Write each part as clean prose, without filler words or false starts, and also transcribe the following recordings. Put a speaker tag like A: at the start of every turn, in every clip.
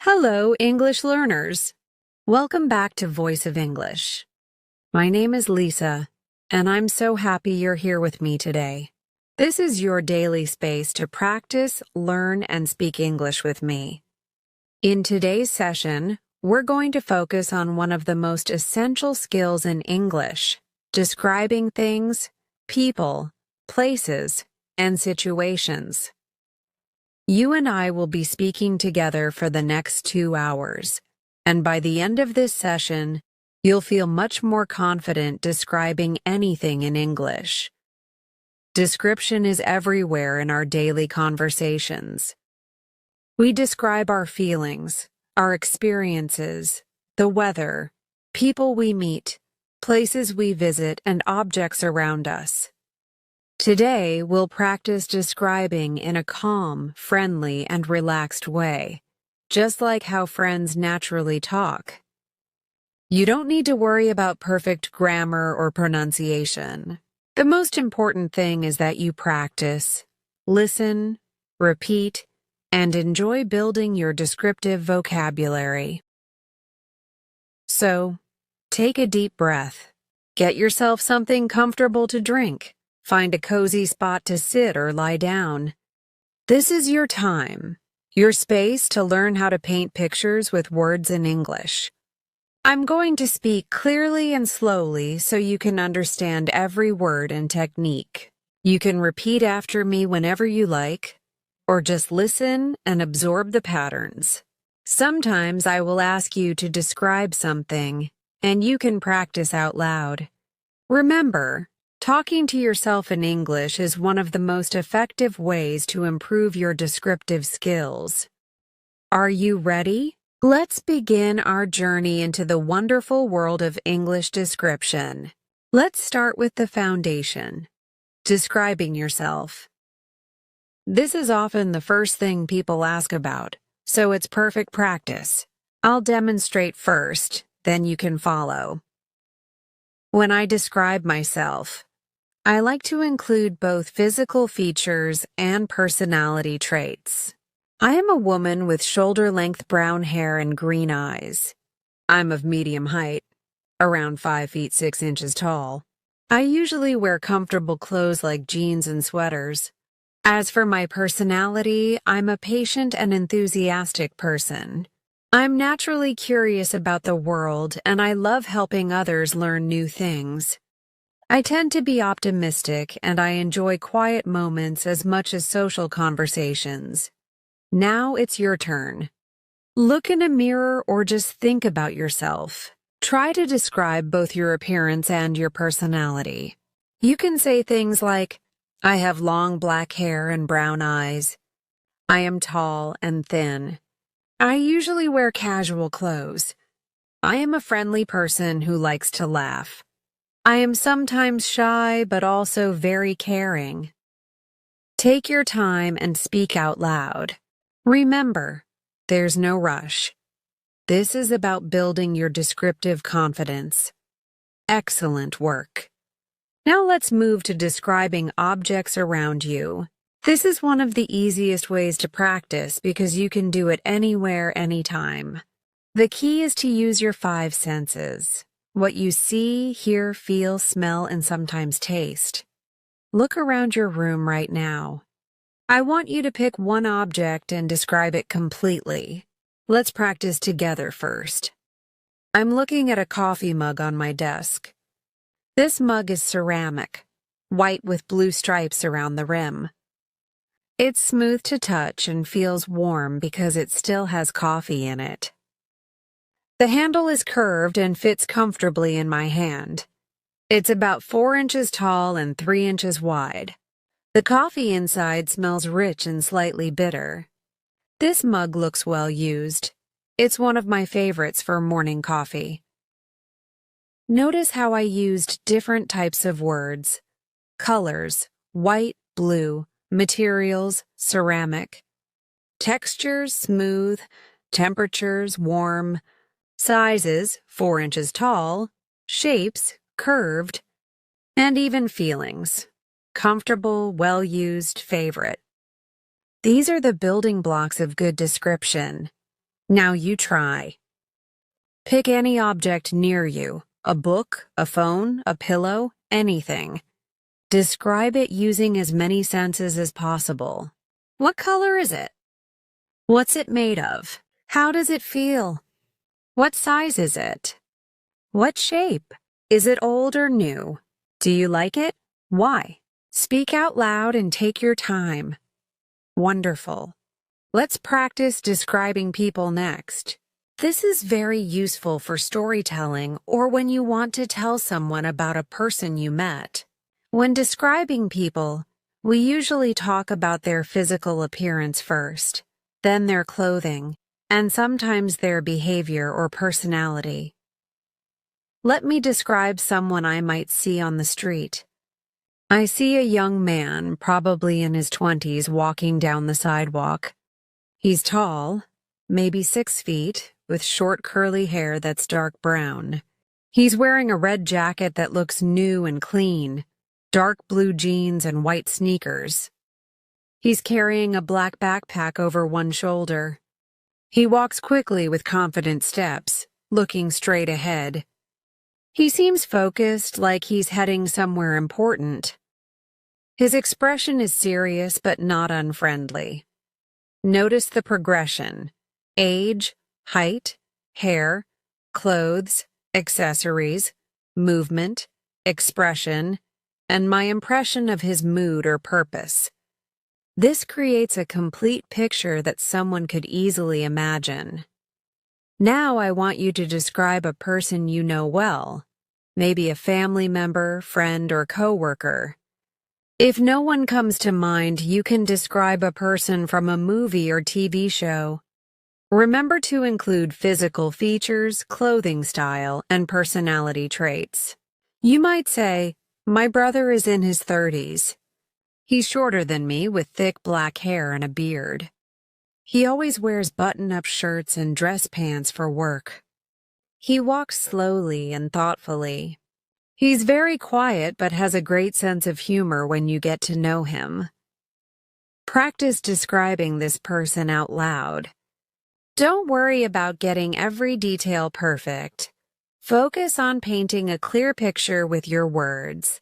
A: Hello, English learners. Welcome back to Voice of English. My name is Lisa, and I'm so happy you're here with me today. This is your daily space to practice, learn, and speak English with me. In today's session, we're going to focus on one of the most essential skills in English, describing things, people, places, and situations. You and I will be speaking together for the next 2 hours, and by the end of this session, you'll feel much more confident describing anything in English. Description is everywhere in our daily conversations. We describe our feelings, our experiences, the weather, people we meet, places we visit, and objects around us. Today, we'll practice describing in a calm, friendly, and relaxed way, just like how friends naturally talk. You don't need to worry about perfect grammar or pronunciation. The most important thing is that you practice, listen, repeat, and enjoy building your descriptive vocabulary. So, take a deep breath. Get yourself something comfortable to drink. Find a cozy spot to sit or lie down. This is your time, your space to learn how to paint pictures with words in English. I'm going to speak clearly and slowly so you can understand every word and technique. You can repeat after me whenever you like, or just listen and absorb the patterns. Sometimes I will ask you to describe something, and you can practice out loud. Remember, talking to yourself in English is one of the most effective ways to improve your descriptive skills. Are you ready? Let's begin our journey into the wonderful world of English description. Let's start with the foundation, describing yourself. This is often the first thing people ask about, so it's perfect practice. I'll demonstrate first, then you can follow. When I describe myself, I like to include both physical features and personality traits. I am a woman with shoulder-length brown hair and green eyes. I'm of medium height, around 5 feet 6 inches tall. I usually wear comfortable clothes like jeans and sweaters. As for my personality, I'm a patient and enthusiastic person. I'm naturally curious about the world, and I love helping others learn new things. I tend to be optimistic, and I enjoy quiet moments as much as social conversations. Now it's your turn. Look in a mirror or just think about yourself. Try to describe both your appearance and your personality. You can say things like, I have long black hair and brown eyes. I am tall and thin. I usually wear casual clothes. I am a friendly person who likes to laugh. I am sometimes shy, but also very caring. Take your time and speak out loud. Remember, there's no rush. This is about building your descriptive confidence. Excellent work. Now let's move to describing objects around you. This is one of the easiest ways to practice because you can do it anywhere, anytime. The key is to use your 5 senses. What you see, hear, feel, smell, and sometimes taste. Look around your room right now. I want you to pick one object and describe it completely. Let's practice together first. I'm looking at a coffee mug on my desk. This mug is ceramic, white with blue stripes around the rim. It's smooth to touch and feels warm because it still has coffee in it. The handle is curved and fits comfortably in my hand. It's about 4 inches tall and 3 inches wide. The coffee inside smells rich and slightly bitter. This mug looks well used. It's one of my favorites for morning coffee. Notice how I used different types of words. Colors, white, blue, materials, ceramic. Textures, smooth, temperatures, warm. Sizes, 4 inches tall, shapes, curved, and even feelings. Comfortable, well-used, favorite. These are the building blocks of good description. Now you try. Pick any object near you, a book, a phone, a pillow, anything. Describe it using as many senses as possible. What color is it? What's it made of? How does it feel? What size is it? What shape? Is it old or new? Do you like it? Why? Speak out loud and take your time. Wonderful. Let's practice describing people next. This is very useful for storytelling or when you want to tell someone about a person you met. When describing people, we usually talk about their physical appearance first, then their clothing, and sometimes their behavior or personality. Let me describe someone I might see on the street. I see a young man, probably in his 20s, walking down the sidewalk. He's tall, maybe 6 feet, with short curly hair that's dark brown. He's wearing a red jacket that looks new and clean, dark blue jeans and white sneakers. He's carrying a black backpack over one shoulder. He walks quickly with confident steps, looking straight ahead. He seems focused, like he's heading somewhere important. His expression is serious but not unfriendly. Notice the progression: age, height, hair, clothes, accessories, movement, expression, and my impression of his mood or purpose. This creates a complete picture that someone could easily imagine. Now I want you to describe a person you know well, maybe a family member, friend, or coworker. If no one comes to mind, you can describe a person from a movie or TV show. Remember to include physical features, clothing style, and personality traits. You might say, "My brother is in his 30s. He's shorter than me with thick black hair and a beard. He always wears button-up shirts and dress pants for work. He walks slowly and thoughtfully. He's very quiet but has a great sense of humor when you get to know him." Practice describing this person out loud. Don't worry about getting every detail perfect. Focus on painting a clear picture with your words.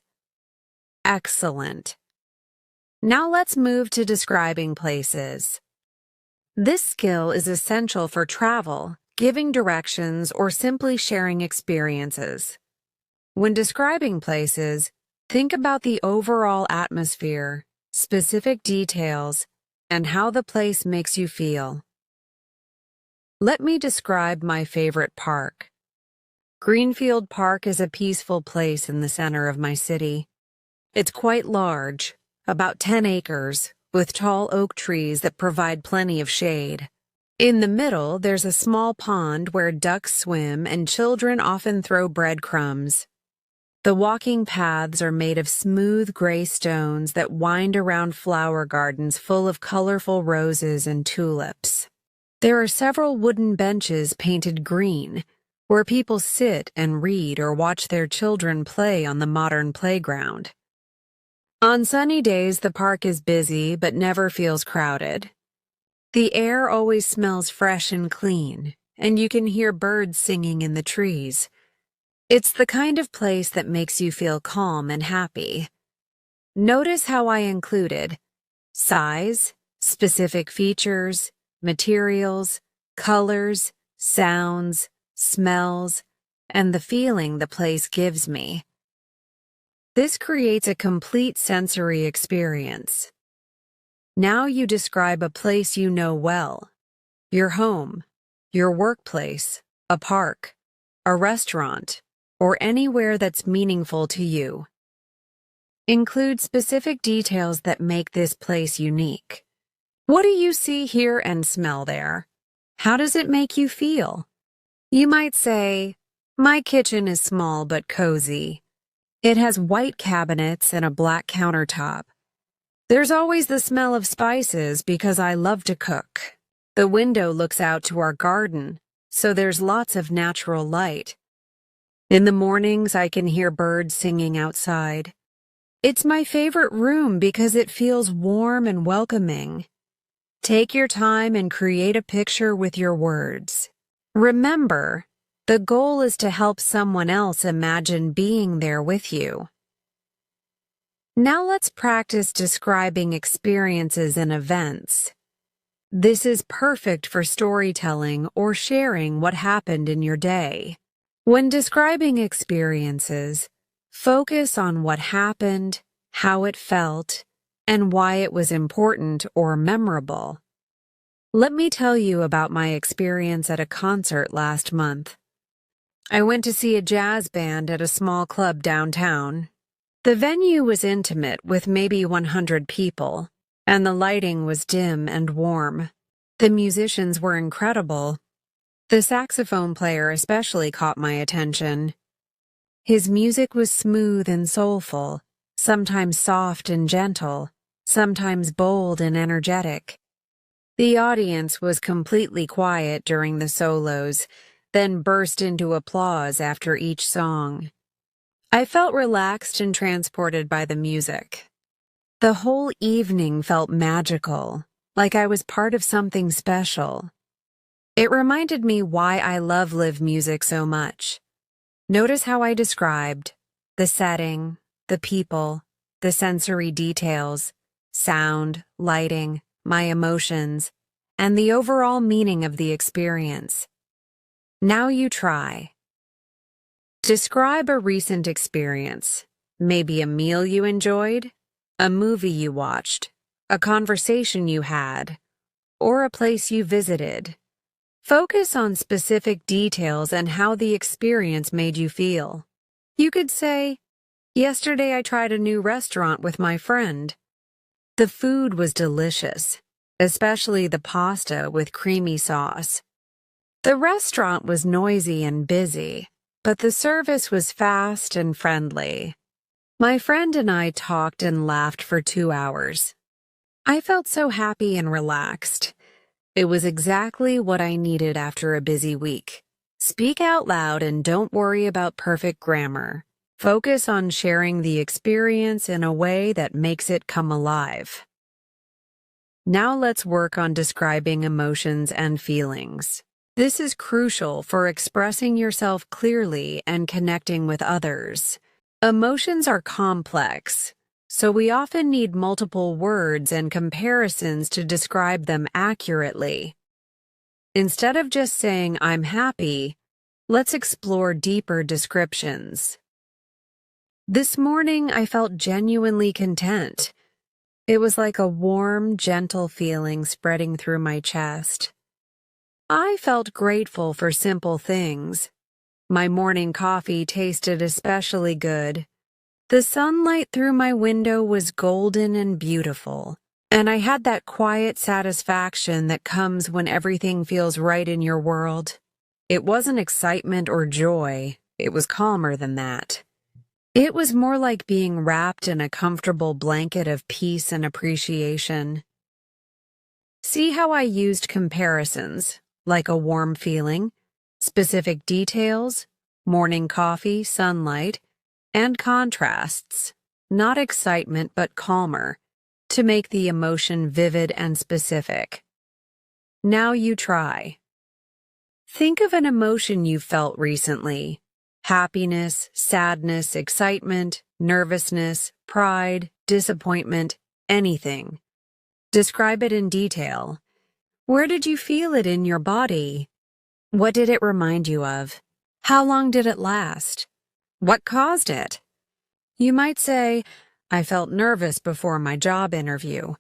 A: Excellent. Now let's move to describing places. This skill is essential for travel, giving directions, or simply sharing experiences. When describing places, think about the overall atmosphere, specific details, and how the place makes you feel. Let me describe my favorite park. Greenfield Park is a peaceful place in the center of my city. It's quite large, about 10 acres, with tall oak trees that provide plenty of shade. In the middle, there's a small pond where ducks swim and children often throw breadcrumbs. The walking paths are made of smooth gray stones that wind around flower gardens full of colorful roses and tulips. There are several wooden benches painted green, where people sit and read or watch their children play on the modern playground. On sunny days, the park is busy but never feels crowded. The air always smells fresh and clean, and you can hear birds singing in the trees. It's the kind of place that makes you feel calm and happy. Notice how I included size, specific features, materials, colors, sounds, smells, and the feeling the place gives me. This creates a complete sensory experience. Now you describe a place you know well: your home, your workplace, a park, a restaurant, or anywhere that's meaningful to you. Include specific details that make this place unique. What do you see, hear, and smell there? How does it make you feel? You might say, "My kitchen is small but cozy. It has white cabinets and a black countertop. There's always the smell of spices because I love to cook. The window looks out to our garden, so there's lots of natural light. In the mornings, I can hear birds singing outside. It's my favorite room because it feels warm and welcoming. Take your time and create a picture with your words. Remember, the goal is to help someone else imagine being there with you. Now let's practice describing experiences and events. This is perfect for storytelling or sharing what happened in your day. When describing experiences, focus on what happened, how it felt, and why it was important or memorable. Let me tell you about my experience at a concert last month. I went to see a jazz band at a small club downtown. The venue was intimate with maybe 100 people, and the lighting was dim and warm. The musicians were incredible. The saxophone player especially caught my attention. His music was smooth and soulful, sometimes soft and gentle, sometimes bold and energetic. The audience was completely quiet during the solos, then burst into applause after each song. I felt relaxed and transported by the music. The whole evening felt magical, like I was part of something special. It reminded me why I love live music so much. Notice how I described the setting, the people, the sensory details, sound, lighting, my emotions, and the overall meaning of the experience. Now you try. Describe a recent experience, maybe a meal you enjoyed, a movie you watched, a conversation you had, or a place you visited. Focus on specific details and how the experience made you feel. You could say, "Yesterday I tried a new restaurant with my friend. The food was delicious, especially the pasta with creamy sauce. The restaurant was noisy and busy, but the service was fast and friendly. My friend and I talked and laughed for 2 hours. I felt so happy and relaxed. It was exactly what I needed after a busy week." Speak out loud and don't worry about perfect grammar. Focus on sharing the experience in a way that makes it come alive. Now let's work on describing emotions and feelings. This is crucial for expressing yourself clearly and connecting with others. Emotions are complex, so we often need multiple words and comparisons to describe them accurately. Instead of just saying, "I'm happy," let's explore deeper descriptions. This morning, I felt genuinely content. It was like a warm, gentle feeling spreading through my chest. I felt grateful for simple things. My morning coffee tasted especially good. The sunlight through my window was golden and beautiful, and I had that quiet satisfaction that comes when everything feels right in your world. It wasn't excitement or joy, it was calmer than that. It was more like being wrapped in a comfortable blanket of peace and appreciation. See how I used comparisons, like a warm feeling, specific details, morning coffee, sunlight, and contrasts, not excitement but calmer, to make the emotion vivid and specific. Now you try. Think of an emotion you felt recently: happiness, sadness, excitement, nervousness, pride, disappointment, anything. Describe it in detail. Where did you feel it in your body? What did it remind you of? How long did it last? What caused it? You might say, "I felt nervous before my job interview.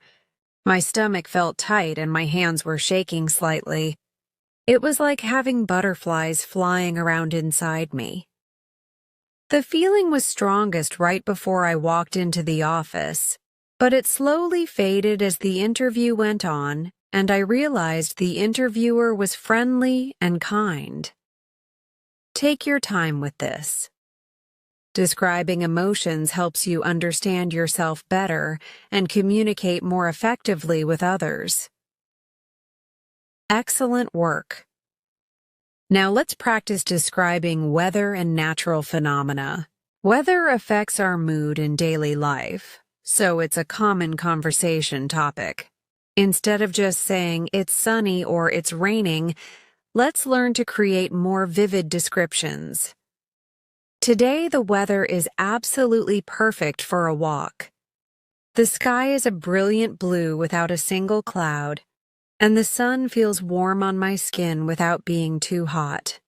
A: My stomach felt tight and my hands were shaking slightly. It was like having butterflies flying around inside me." The feeling was strongest right before I walked into the office, but it slowly faded as the interview went on, and I realized the interviewer was friendly and kind. Take your time with this. Describing emotions helps you understand yourself better and communicate more effectively with others. Excellent work. Now let's practice describing weather and natural phenomena. Weather affects our mood in daily life, so it's a common conversation topic. Instead of just saying it's sunny or it's raining, let's learn to create more vivid descriptions. Today, the weather is absolutely perfect for a walk. The sky is a brilliant blue without a single cloud, and the sun feels warm on my skin without being too hot.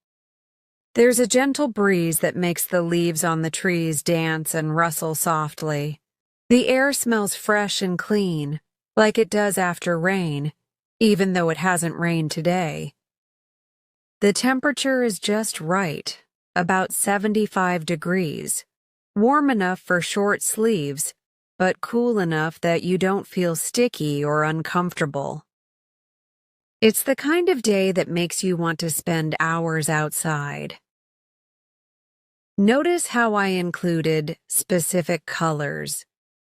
A: There's a gentle breeze that makes the leaves on the trees dance and rustle softly. The air smells fresh and clean, like it does after rain, even though it hasn't rained today. The temperature is just right, about 75 degrees, warm enough for short sleeves, but cool enough that you don't feel sticky or uncomfortable. It's the kind of day that makes you want to spend hours outside. Notice how I included specific colors,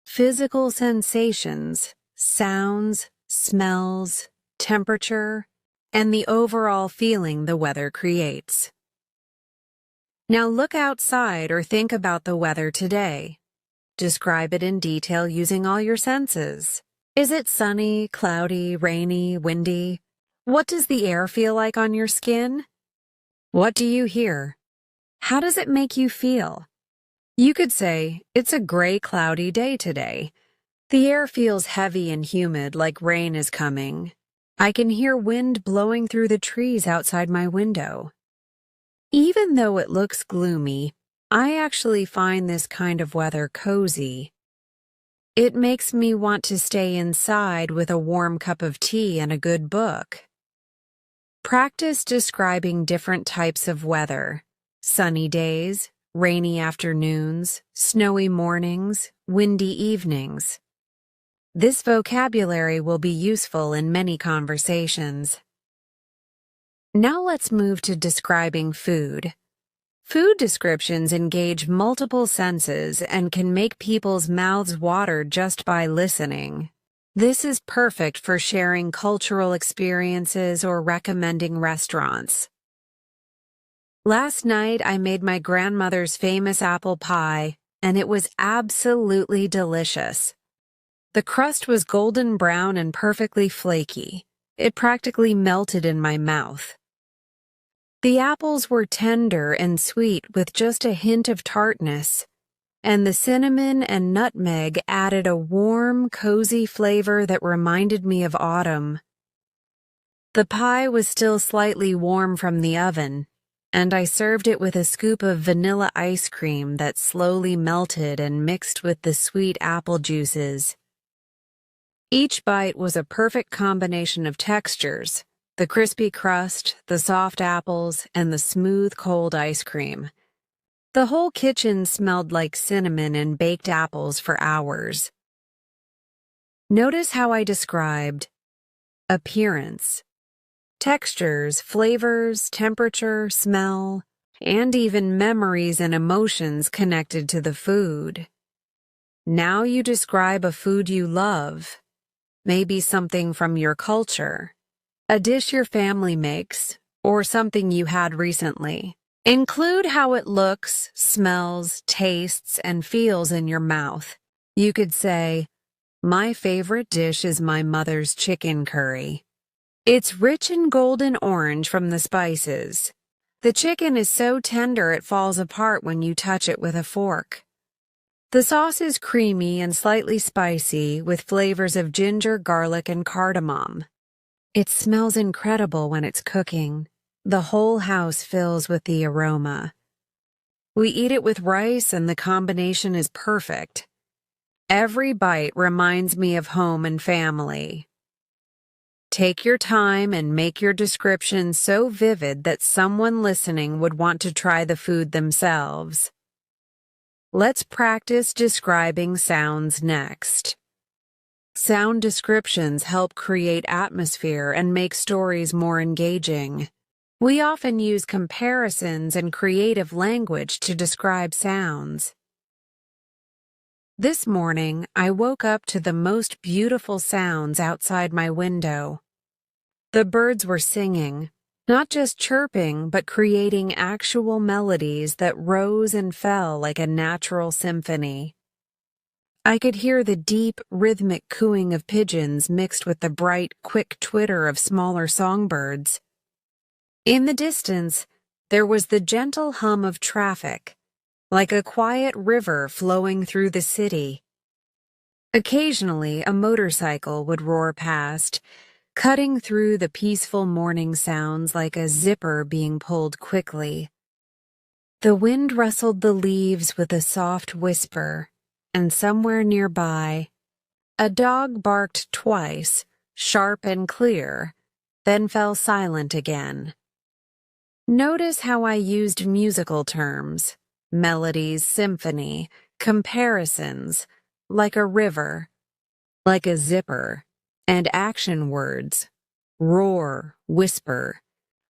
A: physical sensations, sounds, smells, temperature, and the overall feeling the weather creates. Now look outside or think about the weather today. Describe it in detail using all your senses. Is it sunny, cloudy, rainy, windy? What does the air feel like on your skin? What do you hear? How does it make you feel? You could say, it's a gray, cloudy day today. The air feels heavy and humid, like rain is coming. I can hear wind blowing through the trees outside my window. Even though it looks gloomy, I actually find this kind of weather cozy. It makes me want to stay inside with a warm cup of tea and a good book. Practice describing different types of weather: sunny days, rainy afternoons, snowy mornings, windy evenings. This vocabulary will be useful in many conversations. Now let's move to describing food. Food descriptions engage multiple senses and can make people's mouths water just by listening. This is perfect for sharing cultural experiences or recommending restaurants. Last night, I made my grandmother's famous apple pie, and it was absolutely delicious. The crust was golden brown and perfectly flaky. It practically melted in my mouth. The apples were tender and sweet with just a hint of tartness, and the cinnamon and nutmeg added a warm, cozy flavor that reminded me of autumn. The pie was still slightly warm from the oven, and I served it with a scoop of vanilla ice cream that slowly melted and mixed with the sweet apple juices. Each bite was a perfect combination of textures: the crispy crust, the soft apples, and the smooth, cold ice cream. The whole kitchen smelled like cinnamon and baked apples for hours. Notice how I described appearance, textures, flavors, temperature, smell, and even memories and emotions connected to the food. Now you describe a food you love, maybe something from your culture, a dish your family makes, or something you had recently. Include how it looks, smells, tastes, and feels in your mouth. You could say, "My favorite dish is my mother's chicken curry. It's rich and golden orange from the spices. The chicken is so tender it falls apart when you touch it with a fork. The sauce is creamy and slightly spicy with flavors of ginger, garlic, and cardamom. It smells incredible when it's cooking. The whole house fills with the aroma. We eat it with rice and the combination is perfect. Every bite reminds me of home and family." Take your time and make your description so vivid that someone listening would want to try the food themselves. Let's practice describing sounds next. Sound descriptions help create atmosphere and make stories more engaging. We often use comparisons and creative language to describe sounds. This morning, I woke up to the most beautiful sounds outside my window. The birds were singing, not just chirping, but creating actual melodies that rose and fell like a natural symphony. I could hear the deep, rhythmic cooing of pigeons mixed with the bright, quick twitter of smaller songbirds. In the distance, there was the gentle hum of traffic, like a quiet river flowing through the city. Occasionally, a motorcycle would roar past, cutting through the peaceful morning sounds like a zipper being pulled quickly. The wind rustled the leaves with a soft whisper, and somewhere nearby, a dog barked twice, sharp and clear, then fell silent again. Notice how I used musical terms, melodies, symphony, comparisons, like a river, like a zipper, and action words, roar, whisper,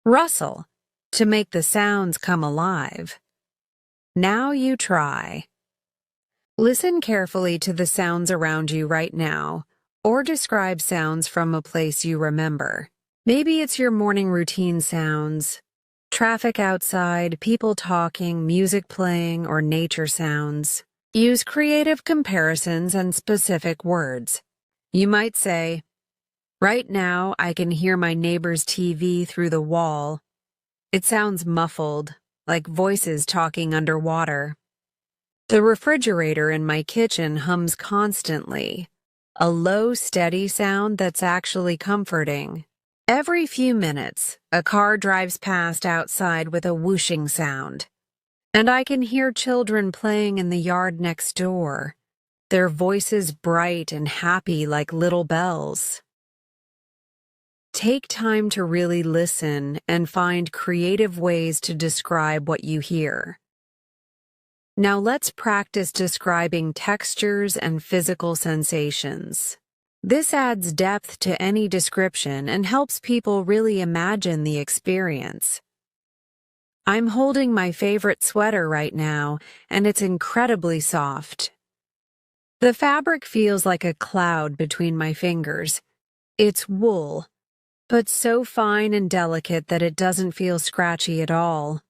A: rustle, to make the sounds come alive. Now you try. Listen carefully to the sounds around you right now, or describe sounds from a place you remember. Maybe it's your morning routine sounds, traffic outside, people talking, music playing, or nature sounds. Use creative comparisons and specific words. You might say, "Right now, I can hear my neighbor's TV through the wall. It sounds muffled, like voices talking underwater. The refrigerator in my kitchen hums constantly, a low, steady sound that's actually comforting. Every few minutes, a car drives past outside with a whooshing sound, and I can hear children playing in the yard next door, their voices bright and happy like little bells." Take time to really listen and find creative ways to describe what you hear. Now let's practice describing textures and physical sensations. This adds depth to any description and helps people really imagine the experience. I'm holding my favorite sweater right now, and it's incredibly soft. The fabric feels like a cloud between my fingers. It's wool, but so fine and delicate that it doesn't feel scratchy at all.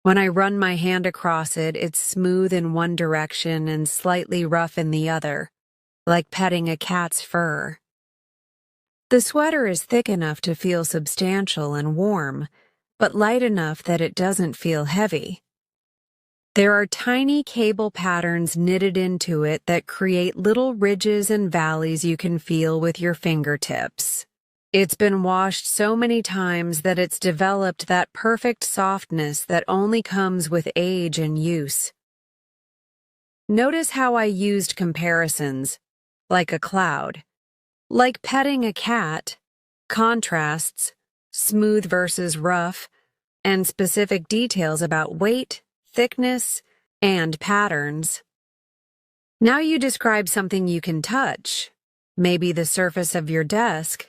A: When I run my hand across it, it's smooth in one direction and slightly rough in the other, like petting a cat's fur. The sweater is thick enough to feel substantial and warm, but light enough that it doesn't feel heavy. There are tiny cable patterns knitted into it that create little ridges and valleys you can feel with your fingertips. It's been washed so many times that it's developed that perfect softness that only comes with age and use. Notice how I used comparisons, like a cloud, like petting a cat, contrasts, smooth versus rough, and specific details about weight, thickness, and patterns. Now you describe something you can touch, maybe the surface of your desk,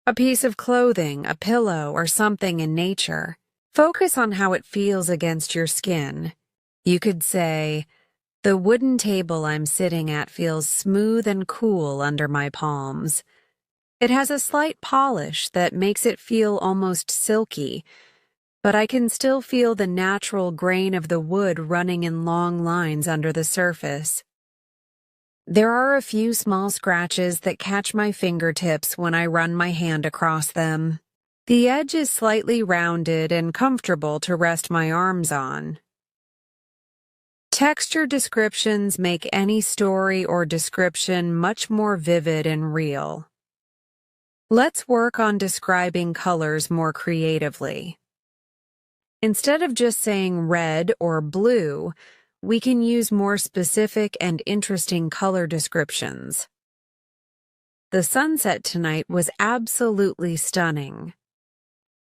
A: a piece of clothing, a pillow, or something in nature. Focus on how it feels against your skin. You could say, "The wooden table I'm sitting at feels smooth and cool under my palms. It has a slight polish that makes it feel almost silky, but I can still feel the natural grain of the wood running in long lines under the surface. There are a few small scratches that catch my fingertips when I run my hand across them. The edge is slightly rounded and comfortable to rest my arms on." Texture descriptions make any story or description much more vivid and real. Let's work on describing colors more creatively. Instead of just saying red or blue, we can use more specific and interesting color descriptions. The sunset tonight was absolutely stunning.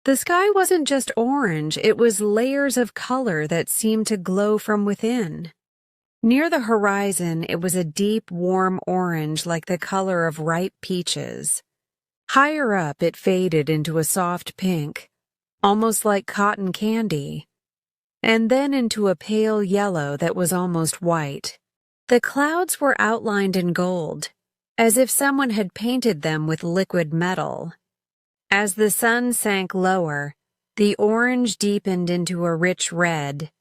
A: The sky wasn't just orange, it was layers of color that seemed to glow from within. Near the horizon, it was a deep, warm orange like the color of ripe peaches. Higher up, it faded into a soft pink, almost like cotton candy, and then into a pale yellow that was almost white. The clouds were outlined in gold, as if someone had painted them with liquid metal. As the sun sank lower, the orange deepened into a rich red,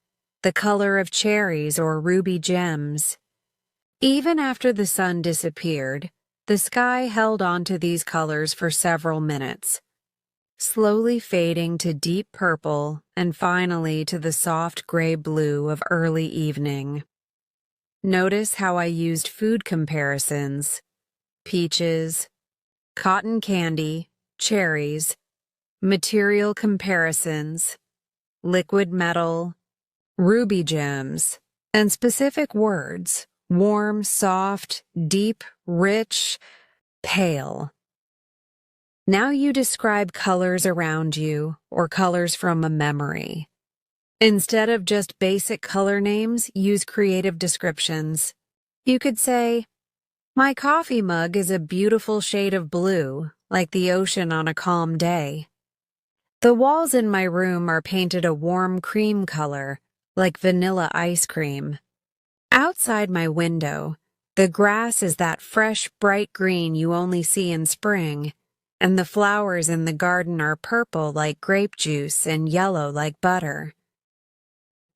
A: the color of cherries or ruby gems. Even after the sun disappeared, the sky held on to these colors for several minutes, slowly fading to deep purple and finally to the soft gray blue of early evening. Notice how I used food comparisons: peaches, cotton candy, cherries, material comparisons, liquid metal, ruby gems, and specific words: warm, soft, deep, rich, pale. Now you describe colors around you or colors from a memory. Instead of just basic color names, use creative descriptions. You could say, "My coffee mug is a beautiful shade of blue, like the ocean on a calm day. The walls in my room are painted a warm cream color, like vanilla ice cream. Outside my window, the grass is that fresh, bright green you only see in spring, and the flowers in the garden are purple like grape juice and yellow like butter."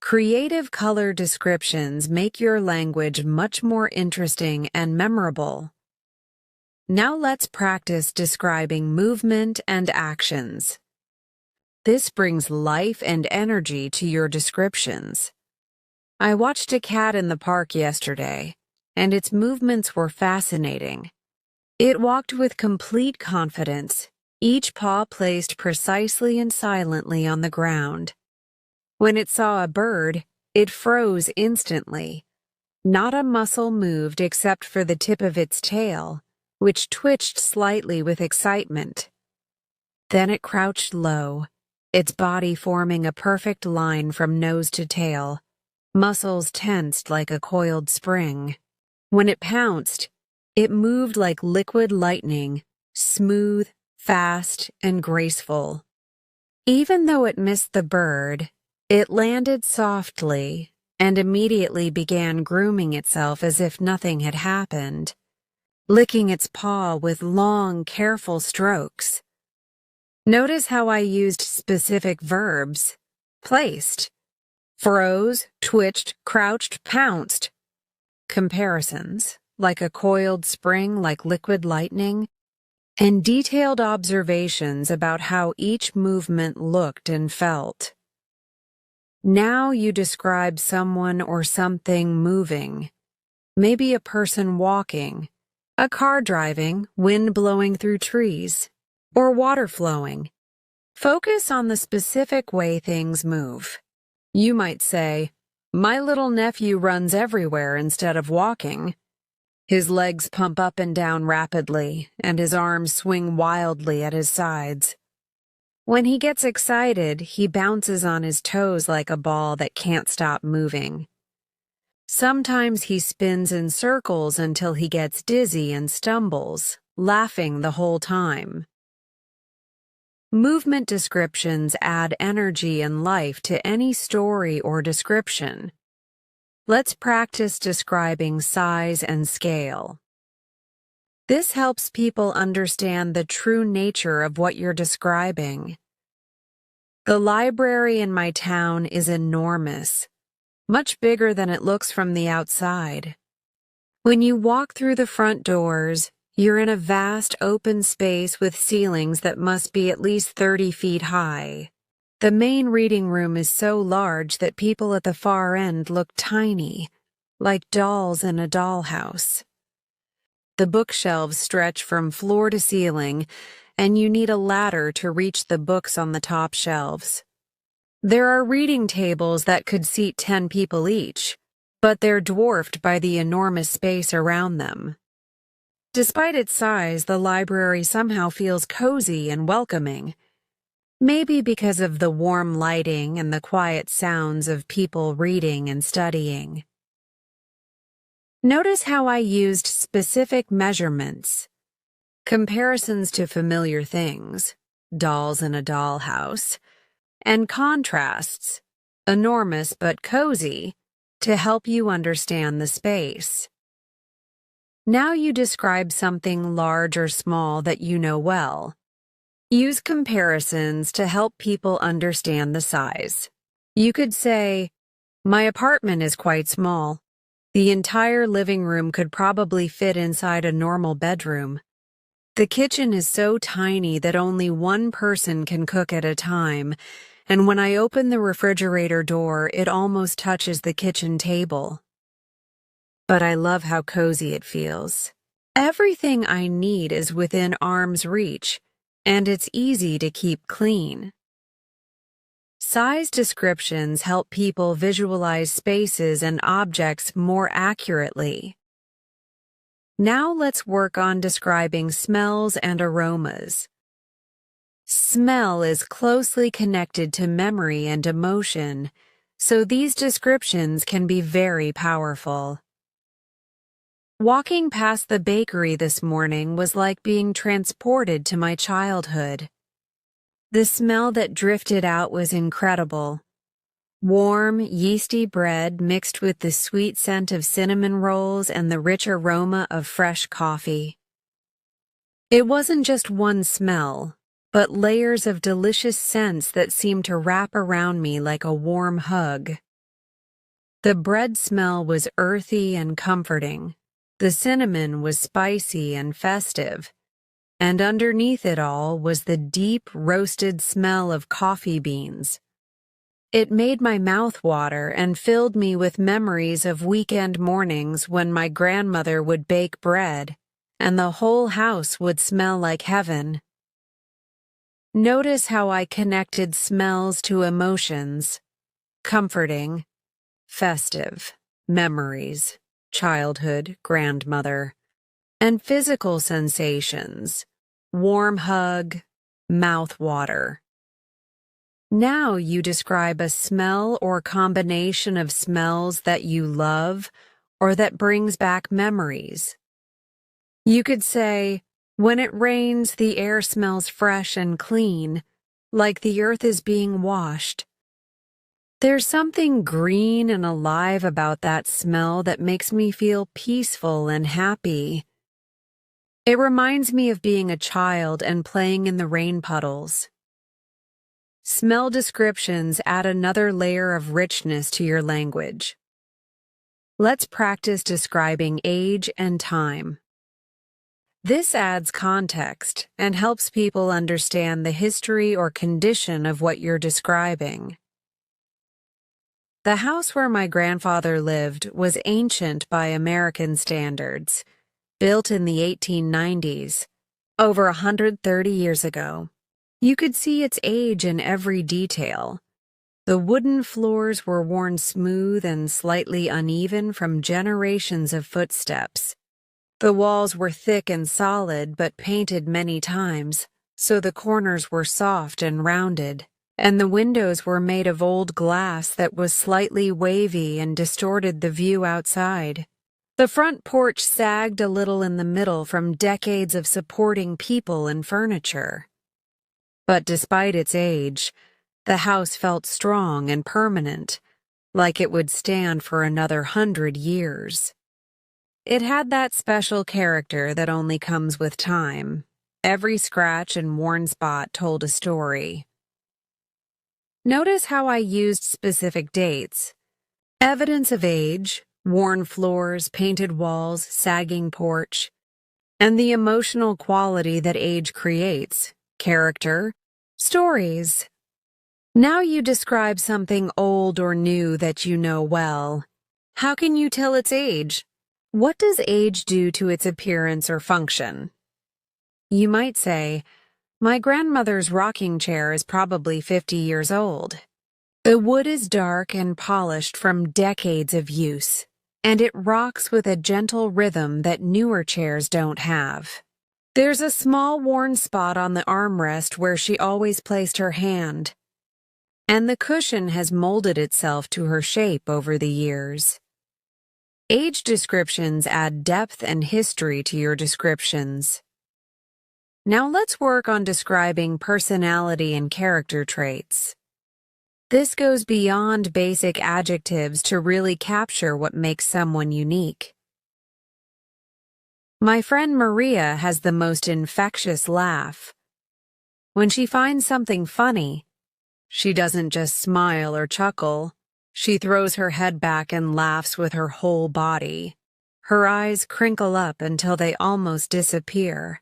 A: Creative color descriptions make your language much more interesting and memorable. Now let's practice describing movement and actions. This brings life and energy to your descriptions. I watched a cat in the park yesterday, and its movements were fascinating. It walked with complete confidence, each paw placed precisely and silently on the ground. When it saw a bird, it froze instantly. Not a muscle moved except for the tip of its tail, which twitched slightly with excitement. Then it crouched low, its body forming a perfect line from nose to tail, muscles tensed like a coiled spring. When it pounced, it moved like liquid lightning, smooth, fast, and graceful. Even though it missed the bird, it landed softly and immediately began grooming itself as if nothing had happened, licking its paw with long, careful strokes. Notice how I used specific verbs: placed, froze, twitched, crouched, pounced. Comparisons, like a coiled spring, like liquid lightning, and detailed observations about how each movement looked and felt. Now you describe someone or something moving, maybe a person walking, a car driving, wind blowing through trees, or water flowing. Focus on the specific way things move. You might say, "My little nephew runs everywhere instead of walking. His legs pump up and down rapidly, and his arms swing wildly at his sides. When he gets excited, he bounces on his toes like a ball that can't stop moving. Sometimes he spins in circles until he gets dizzy and stumbles, laughing the whole time." Movement descriptions add energy and life to any story or description. Let's practice describing size and scale. This helps people understand the true nature of what you're describing. The library in my town is enormous, much bigger than it looks from the outside. When you walk through the front doors, you're in a vast open space with ceilings that must be at least 30 feet high. The main reading room is so large that people at the far end look tiny, like dolls in a dollhouse. The bookshelves stretch from floor to ceiling, and you need a ladder to reach the books on the top shelves. There are reading tables that could seat 10 people each, but they're dwarfed by the enormous space around them. Despite its size, the library somehow feels cozy and welcoming, maybe because of the warm lighting and the quiet sounds of people reading and studying. Notice how I used specific measurements, comparisons to familiar things, dolls in a dollhouse, and contrasts, enormous but cozy, to help you understand the space. Now you describe something large or small that you know well. Use comparisons to help people understand the size. You could say, "My apartment is quite small. The entire living room could probably fit inside a normal bedroom. The kitchen is so tiny that only one person can cook at a time, and when I open the refrigerator door, it almost touches the kitchen table. But I love how cozy it feels. Everything I need is within arm's reach, and it's easy to keep clean. Size descriptions help people visualize spaces and objects more accurately. Now let's work on describing smells and aromas. Smell is closely connected to memory and emotion, so these descriptions can be very powerful. Walking past the bakery this morning was like being transported to my childhood. The smell that drifted out was incredible. Warm, yeasty bread mixed with the sweet scent of cinnamon rolls and the rich aroma of fresh coffee. It wasn't just one smell, but layers of delicious scents that seemed to wrap around me like a warm hug. The bread smell was earthy and comforting. The cinnamon was spicy and festive. And underneath it all was the deep, roasted smell of coffee beans. It made my mouth water and filled me with memories of weekend mornings when my grandmother would bake bread, and the whole house would smell like heaven. Notice how I connected smells to emotions: comforting, festive, memories, childhood, grandmother, and physical sensations: warm hug, mouth water. Now you describe a smell or combination of smells that you love or that brings back memories. You could say, when it rains, the air smells fresh and clean, like the earth is being washed. There's something green and alive about that smell that makes me feel peaceful and happy. It reminds me of being a child and playing in the rain puddles. Smell descriptions add another layer of richness to your language. Let's practice describing age and time. This adds context and helps people understand the history or condition of what you're describing. The house where my grandfather lived was ancient by American standards, built in the 1890s, over 130 years ago. You could see its age in every detail. The wooden floors were worn smooth and slightly uneven from generations of footsteps. The walls were thick and solid but painted many times, so the corners were soft and rounded, and the windows were made of old glass that was slightly wavy and distorted the view outside. The front porch sagged a little in the middle from decades of supporting people and furniture. But despite its age, the house felt strong and permanent, like it would stand for another 100 years. It had that special character that only comes with time. Every scratch and worn spot told a story. Notice how I used specific dates. Evidence of age, worn floors, painted walls, sagging porch, and the emotional quality that age creates: character, stories. Now you describe something old or new that you know well. How can you tell its age? What does age do to its appearance or function? You might say, my grandmother's rocking chair is probably 50 years old. The wood is dark and polished from decades of use, and it rocks with a gentle rhythm that newer chairs don't have. There's a small worn spot on the armrest where she always placed her hand, and the cushion has molded itself to her shape over the years. Age descriptions add depth and history to your descriptions. Now let's work on describing personality and character traits. This goes beyond basic adjectives to really capture what makes someone unique. My friend Maria has the most infectious laugh. When she finds something funny, she doesn't just smile or chuckle, She throws her head back and laughs with her whole body. Her eyes crinkle up until they almost disappear,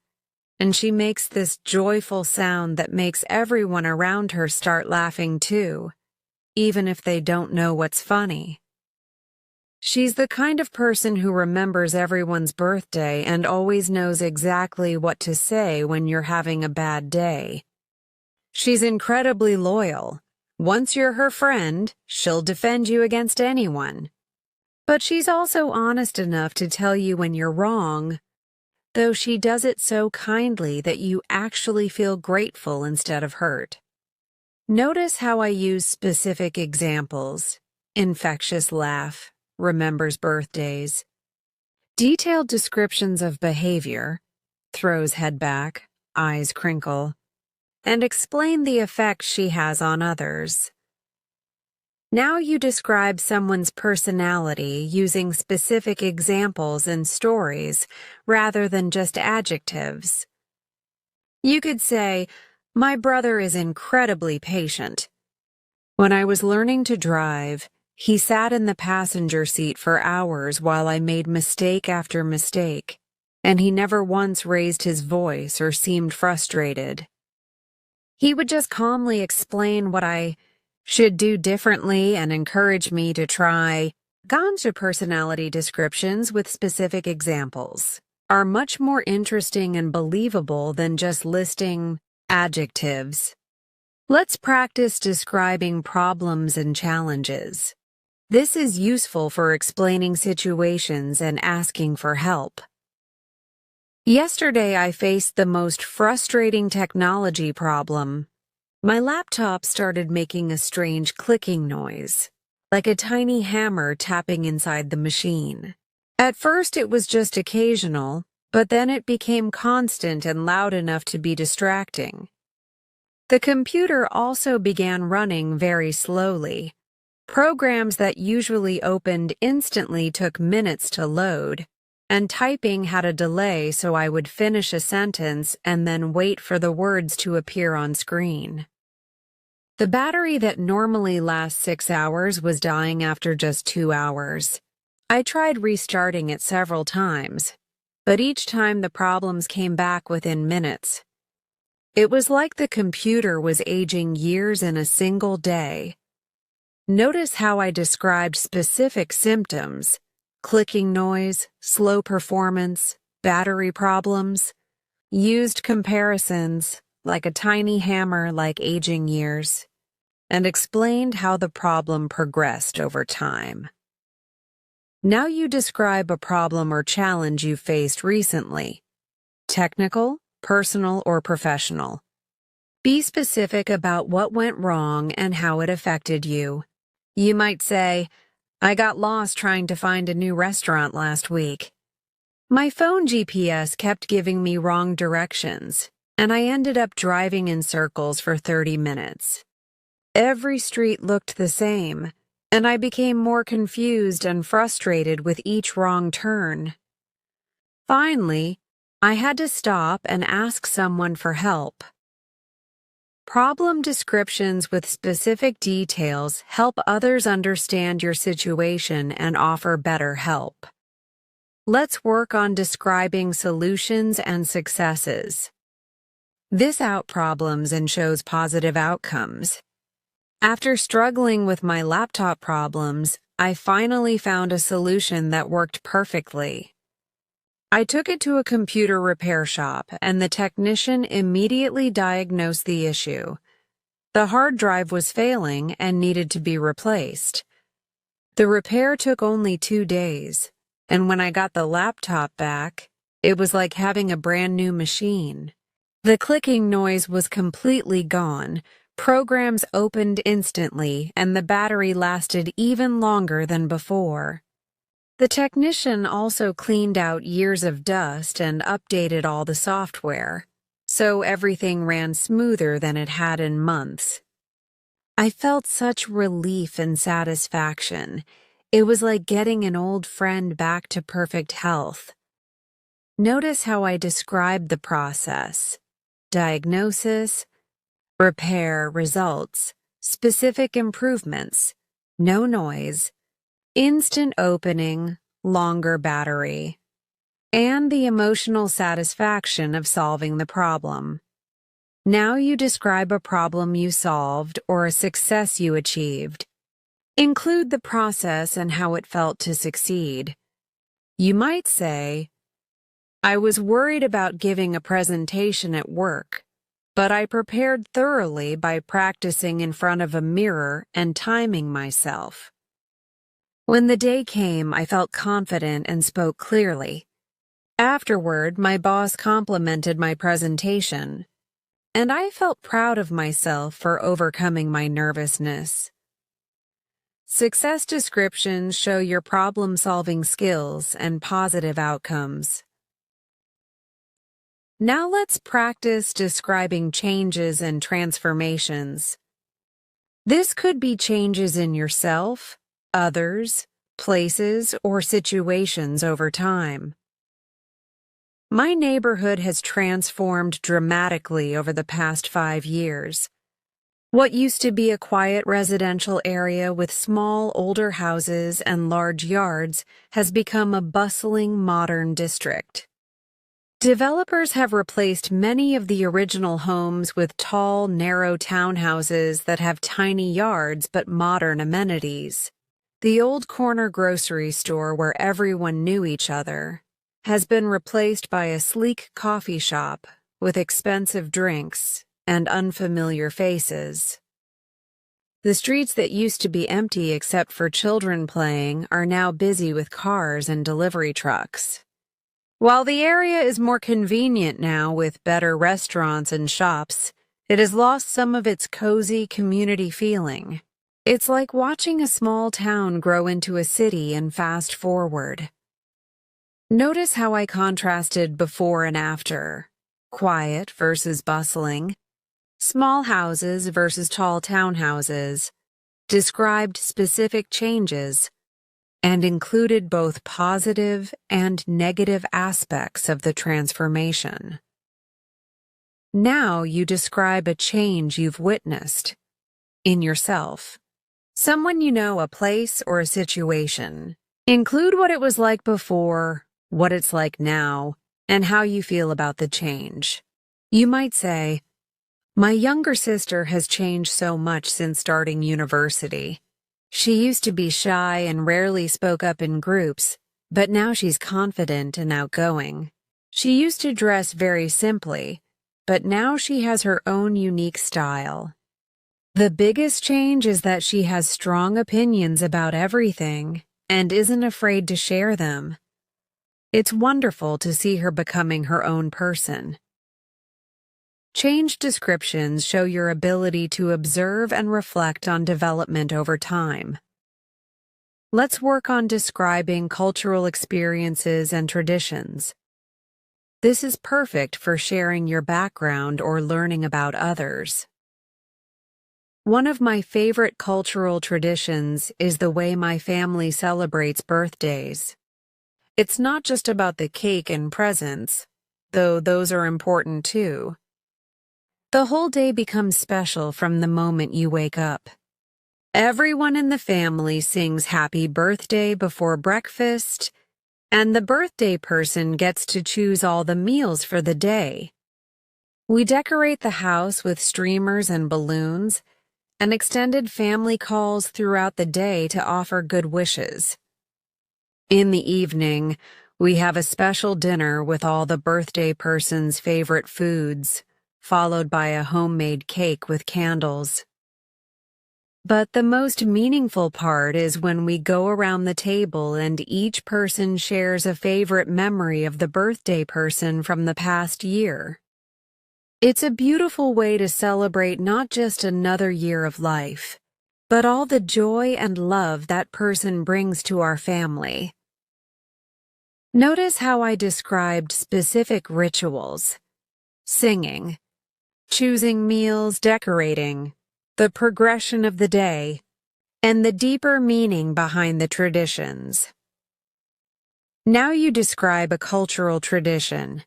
A: and she makes this joyful sound that makes everyone around her start laughing too, even if they don't know what's funny. She's the kind of person who remembers everyone's birthday and always knows exactly what to say when you're having a bad day. She's incredibly loyal. Once you're her friend, she'll defend you against anyone. But she's also honest enough to tell you when you're wrong, though she does it so kindly that you actually feel grateful instead of hurt. Notice how I use specific examples: infectious laugh, remembers birthdays, detailed descriptions of behavior, throws head back, eyes crinkle, and explain the effect she has on others. Now you describe someone's personality using specific examples and stories rather than just adjectives. You could say, "My brother is incredibly patient. When I was learning to drive, he sat in the passenger seat for hours while I made mistake after mistake, and he never once raised his voice or seemed frustrated. He would just calmly explain what I should do differently and encourage me to try." Ganja personality descriptions with specific examples are much more interesting and believable than just listing adjectives. Let's practice describing problems and challenges. This is useful for explaining situations and asking for help. Yesterday, I faced the most frustrating technology problem. My laptop started making a strange clicking noise, like a tiny hammer tapping inside the machine. At first, it was just occasional, but then it became constant and loud enough to be distracting. The computer also began running very slowly. Programs that usually opened instantly took minutes to load, and typing had a delay, so I would finish a sentence and then wait for the words to appear on screen. The battery that normally lasts 6 hours was dying after just 2 hours. I tried restarting it several times, but each time the problems came back within minutes. It was like the computer was aging years in a single day. Notice how I described specific symptoms: clicking noise, slow performance, battery problems, used comparisons, like a tiny hammer, like aging years, and explained how the problem progressed over time. Now you describe a problem or challenge you faced recently: technical, personal, or professional. Be specific about what went wrong and how it affected you. You might say, "I got lost trying to find a new restaurant last week. My phone GPS kept giving me wrong directions, and I ended up driving in circles for 30 minutes. Every street looked the same, and I became more confused and frustrated with each wrong turn. Finally, I had to stop and ask someone for help." Problem descriptions with specific details help others understand your situation and offer better help. Let's work on describing solutions and successes. This out problems and shows positive outcomes. After struggling with my laptop problems, I finally found a solution that worked perfectly. I took it to a computer repair shop, and the technician immediately diagnosed the issue. The hard drive was failing and needed to be replaced. The repair took only 2 days, and when I got the laptop back, it was like having a brand new machine. The clicking noise was completely gone, programs opened instantly, and the battery lasted even longer than before. The technician also cleaned out years of dust and updated all the software, so everything ran smoother than it had in months. I felt such relief and satisfaction. It was like getting an old friend back to perfect health. Notice how I described the process: diagnosis, repair, results, specific improvements, no noise, instant opening, longer battery, and the emotional satisfaction of solving the problem. Now you describe a problem you solved or a success you achieved. Include the process and how it felt to succeed. You might say, I was worried about giving a presentation at work, but I prepared thoroughly by practicing in front of a mirror and timing myself. When the day came, I felt confident and spoke clearly. Afterward, my boss complimented my presentation, and I felt proud of myself for overcoming my nervousness. Success descriptions show your problem-solving skills and positive outcomes. Now let's practice describing changes and transformations. This could be changes in yourself, others, places, or situations over time. My neighborhood has transformed dramatically over the past 5 years. What used to be a quiet residential area with small, older houses and large yards has become a bustling, modern district. Developers have replaced many of the original homes with tall, narrow townhouses that have tiny yards but modern amenities. The old corner grocery store where everyone knew each other has been replaced by a sleek coffee shop with expensive drinks and unfamiliar faces. The streets that used to be empty except for children playing are now busy with cars and delivery trucks. While the area is more convenient now with better restaurants and shops, it has lost some of its cozy community feeling. It's like watching a small town grow into a city and fast forward. Notice how I contrasted before and after. Quiet versus bustling. Small houses versus tall townhouses. Described specific changes and included both positive and negative aspects of the transformation. Now you describe a change you've witnessed in yourself. Someone you know, a place, or a situation. Include what it was like before, what it's like now, and how you feel about the change. You might say, my younger sister has changed so much since starting university. She used to be shy and rarely spoke up in groups, but now she's confident and outgoing. She used to dress very simply, but now she has her own unique style. The biggest change is that she has strong opinions about everything and isn't afraid to share them. It's wonderful to see her becoming her own person. Change descriptions show your ability to observe and reflect on development over time. Let's work on describing cultural experiences and traditions. This is perfect for sharing your background or learning about others. One of my favorite cultural traditions is the way my family celebrates birthdays. It's not just about the cake and presents, though those are important too. The whole day becomes special from the moment you wake up. Everyone in the family sings happy birthday before breakfast, and the birthday person gets to choose all the meals for the day. We decorate the house with streamers and balloons, and extended family calls throughout the day to offer good wishes. In the evening, we have a special dinner with all the birthday person's favorite foods, followed by a homemade cake with candles. But the most meaningful part is when we go around the table and each person shares a favorite memory of the birthday person from the past year. It's a beautiful way to celebrate not just another year of life, but all the joy and love that person brings to our family. Notice how I described specific rituals: singing, choosing meals, decorating, the progression of the day, and the deeper meaning behind the traditions. Now you describe a cultural tradition,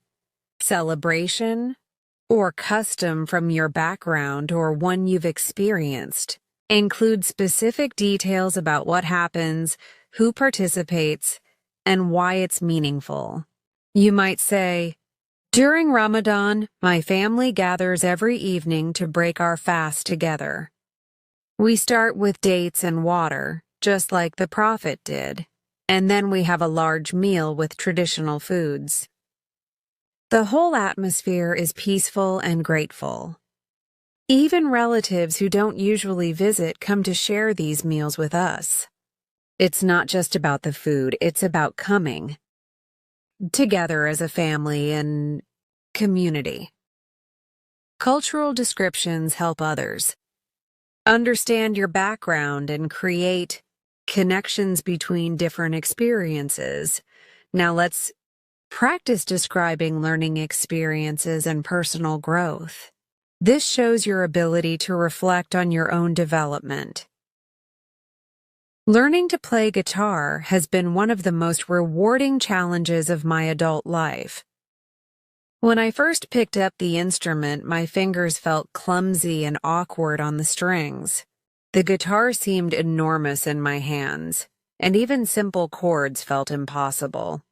A: celebration, or custom from your background or one you've experienced. Include specific details about what happens, who participates, and why it's meaningful. You might say, "During Ramadan, my family gathers every evening to break our fast together. We start with dates and water, just like the Prophet did, and then we have a large meal with traditional foods." The whole atmosphere is peaceful and grateful. Even relatives who don't usually visit come to share these meals with us. It's not just about the food, it's about coming together as a family and community. Cultural descriptions help others understand your background and create connections between different experiences. Now let's practice describing learning experiences and personal growth. This shows your ability to reflect on your own development. Learning to play guitar has been one of the most rewarding challenges of my adult life. When I first picked up the instrument, my fingers felt clumsy and awkward on the strings. The guitar seemed enormous in my hands, and even simple chords felt impossible.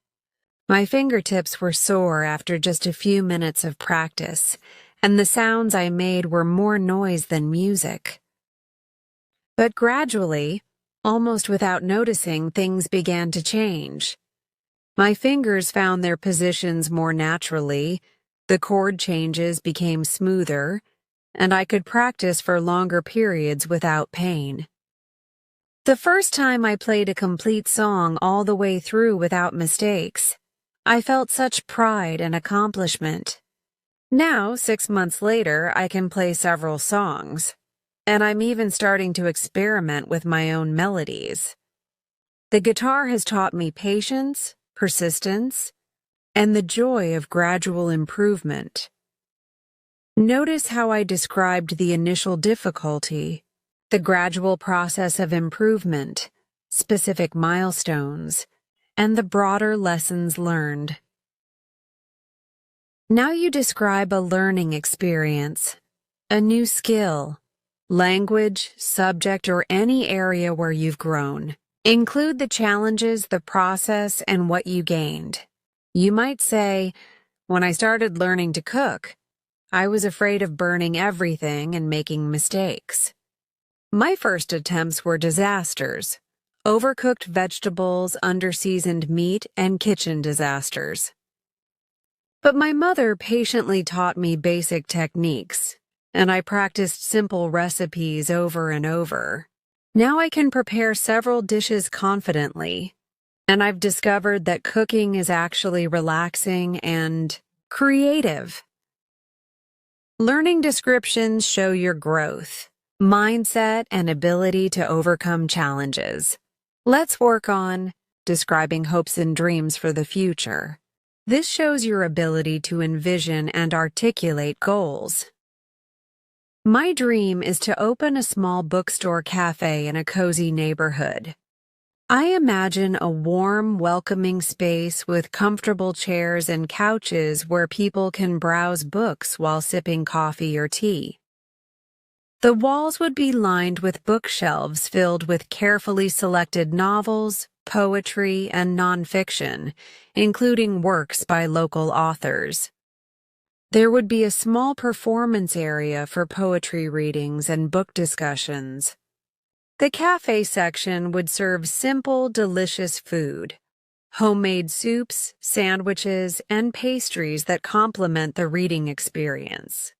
A: My fingertips were sore after just a few minutes of practice, and the sounds I made were more noise than music. But gradually, almost without noticing, things began to change. My fingers found their positions more naturally, the chord changes became smoother, and I could practice for longer periods without pain. The first time I played a complete song all the way through without mistakes, I felt such pride and accomplishment. Now, 6 months later, I can play several songs, and I'm even starting to experiment with my own melodies. The guitar has taught me patience, persistence, and the joy of gradual improvement. Notice how I described the initial difficulty, the gradual process of improvement, specific milestones, and the broader lessons learned. Now you describe a learning experience, a new skill, language, subject, or any area where you've grown. Include the challenges, the process, and what you gained. You might say, "When I started learning to cook, I was afraid of burning everything and making mistakes. My first attempts were disasters: overcooked vegetables, underseasoned meat, and kitchen disasters. But my mother patiently taught me basic techniques, and I practiced simple recipes over and over. Now I can prepare several dishes confidently, and I've discovered that cooking is actually relaxing and creative." Learning descriptions show your growth, mindset, and ability to overcome challenges. Let's work on describing hopes and dreams for the future. This shows your ability to envision and articulate goals. My dream is to open a small bookstore cafe in a cozy neighborhood. I imagine a warm, welcoming space with comfortable chairs and couches where people can browse books while sipping coffee or tea. The walls would be lined with bookshelves filled with carefully selected novels, poetry, and nonfiction, including works by local authors. There would be a small performance area for poetry readings and book discussions. The cafe section would serve simple, delicious food, homemade soups, sandwiches, and pastries that complement the reading experience.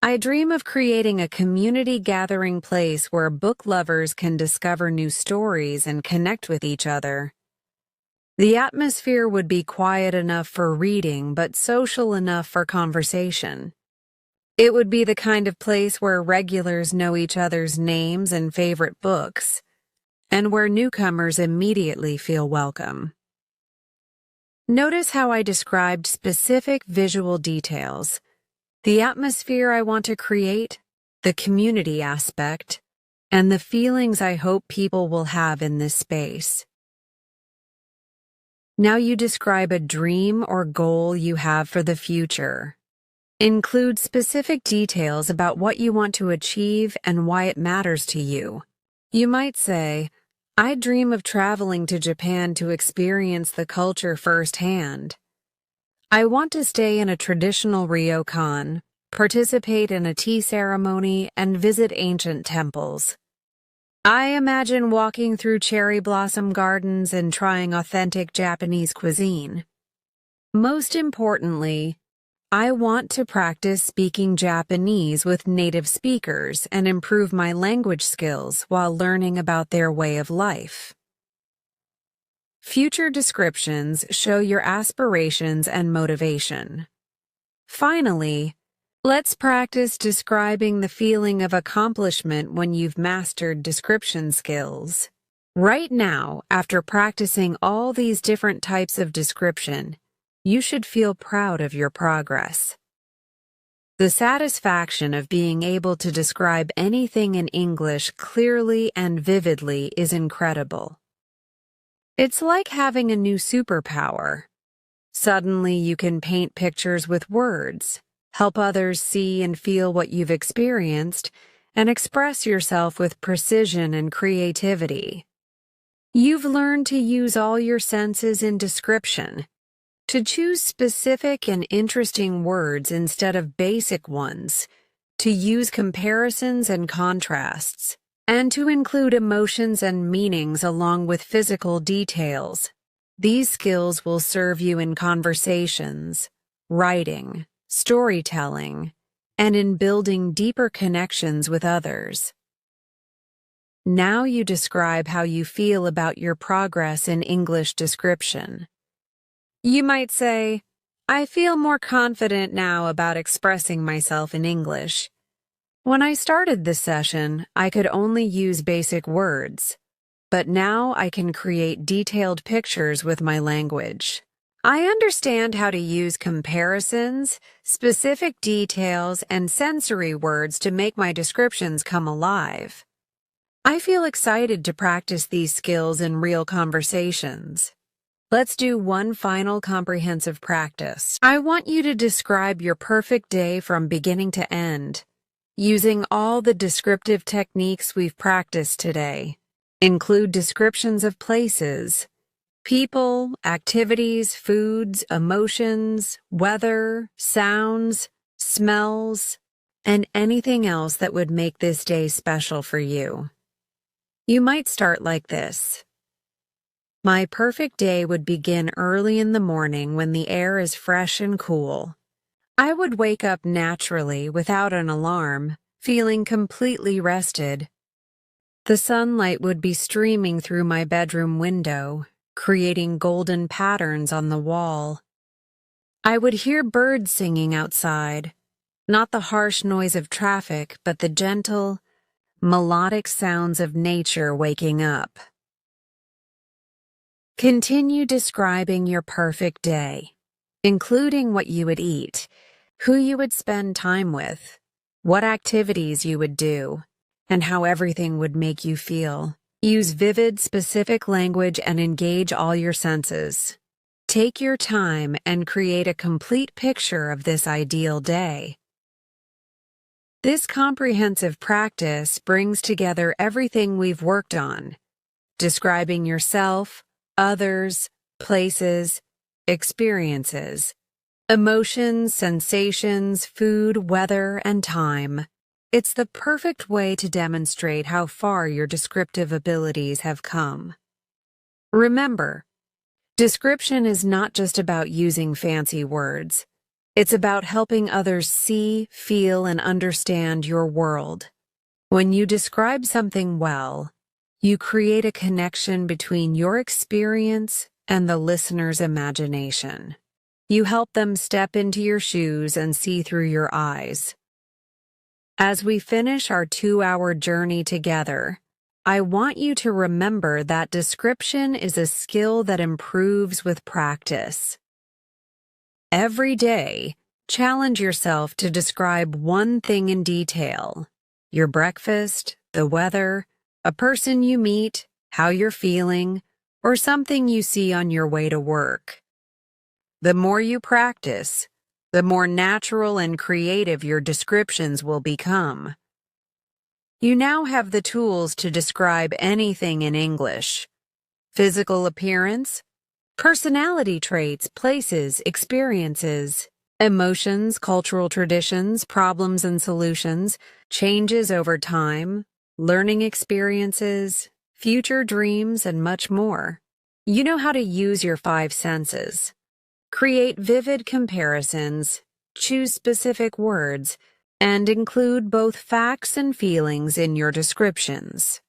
A: I dream of creating a community gathering place where book lovers can discover new stories and connect with each other. The atmosphere would be quiet enough for reading, but social enough for conversation. It would be the kind of place where regulars know each other's names and favorite books, and where newcomers immediately feel welcome. Notice how I described specific visual details: the atmosphere I want to create, the community aspect, and the feelings I hope people will have in this space. Now you describe a dream or goal you have for the future. Include specific details about what you want to achieve and why it matters to you. You might say, I dream of traveling to Japan to experience the culture firsthand. I want to stay in a traditional ryokan, participate in a tea ceremony, and visit ancient temples. I imagine walking through cherry blossom gardens and trying authentic Japanese cuisine. Most importantly, I want to practice speaking Japanese with native speakers and improve my language skills while learning about their way of life. Future descriptions show your aspirations and motivation. Finally, let's practice describing the feeling of accomplishment when you've mastered description skills. Right now, after practicing all these different types of description, you should feel proud of your progress. The satisfaction of being able to describe anything in English clearly and vividly is incredible. It's like having a new superpower. Suddenly you can paint pictures with words, help others see and feel what you've experienced, and express yourself with precision and creativity. You've learned to use all your senses in description, to choose specific and interesting words instead of basic ones, to use comparisons and contrasts, and to include emotions and meanings along with physical details. These skills will serve you in conversations, writing, storytelling, and in building deeper connections with others. Now you describe how you feel about your progress in English description. You might say, I feel more confident now about expressing myself in English. When I started this session, I could only use basic words, but now I can create detailed pictures with my language. I understand how to use comparisons, specific details, and sensory words to make my descriptions come alive. I feel excited to practice these skills in real conversations. Let's do one final comprehensive practice. I want you to describe your perfect day from beginning to end, using all the descriptive techniques we've practiced today. Include descriptions of places, people, activities, foods, emotions, weather, sounds, smells, and anything else that would make this day special for you. You might start like this. My perfect day would begin early in the morning when the air is fresh and cool. I would wake up naturally without an alarm, feeling completely rested. The sunlight would be streaming through my bedroom window, creating golden patterns on the wall. I would hear birds singing outside, not the harsh noise of traffic, but the gentle, melodic sounds of nature waking up. Continue describing your perfect day, including what you would eat, who you would spend time with, what activities you would do, and how everything would make you feel. Use vivid, specific language and engage all your senses. Take your time and create a complete picture of this ideal day. This comprehensive practice brings together everything we've worked on, describing yourself, others, places, experiences, emotions, sensations, food, weather, and time. It's the perfect way to demonstrate how far your descriptive abilities have come. Remember, description is not just about using fancy words. It's about helping others see, feel, and understand your world. When you describe something well, you create a connection between your experience and the listener's imagination. You help them step into your shoes and see through your eyes. As we finish our 2-hour journey together, I want you to remember that description is a skill that improves with practice. Every day, challenge yourself to describe one thing in detail: your breakfast, the weather, a person you meet, how you're feeling, or something you see on your way to work. The more you practice, the more natural and creative your descriptions will become. You now have the tools to describe anything in English: physical appearance, personality traits, places, experiences, emotions, cultural traditions, problems and solutions, changes over time, learning experiences, future dreams, and much more. You know how to use your 5 senses. Create vivid comparisons, choose specific words, and include both facts and feelings in your descriptions.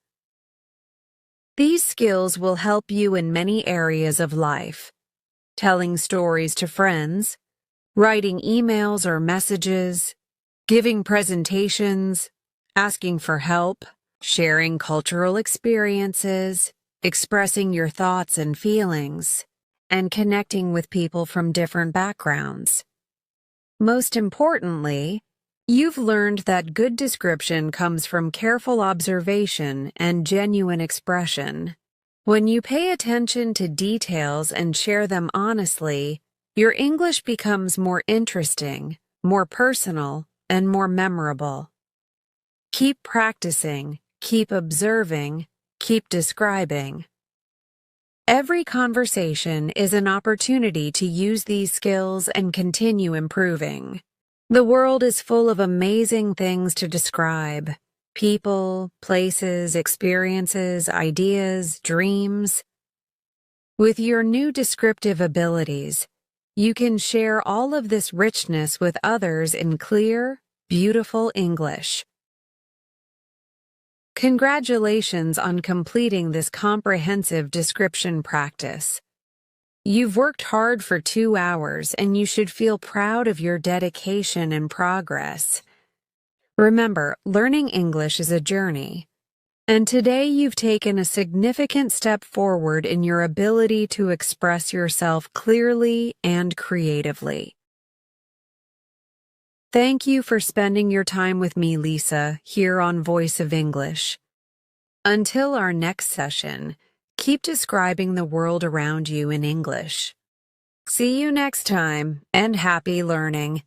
A: These skills will help you in many areas of life: telling stories to friends, writing emails or messages, giving presentations, asking for help, sharing cultural experiences, expressing your thoughts and feelings, and connecting with people from different backgrounds. Most importantly, you've learned that good description comes from careful observation and genuine expression. When you pay attention to details and share them honestly, your English becomes more interesting, more personal, and more memorable. Keep practicing, keep observing, keep describing. Every conversation is an opportunity to use these skills and continue improving. The world is full of amazing things to describe: people, places, experiences, ideas, dreams. With your new descriptive abilities, you can share all of this richness with others in clear, beautiful English. Congratulations on completing this comprehensive description practice. You've worked hard for 2 hours, and you should feel proud of your dedication and progress. Remember, learning English is a journey, and today you've taken a significant step forward in your ability to express yourself clearly and creatively. Thank you for spending your time with me, Lisa, here on Voice of English. Until our next session, keep describing the world around you in English. See you next time, and happy learning.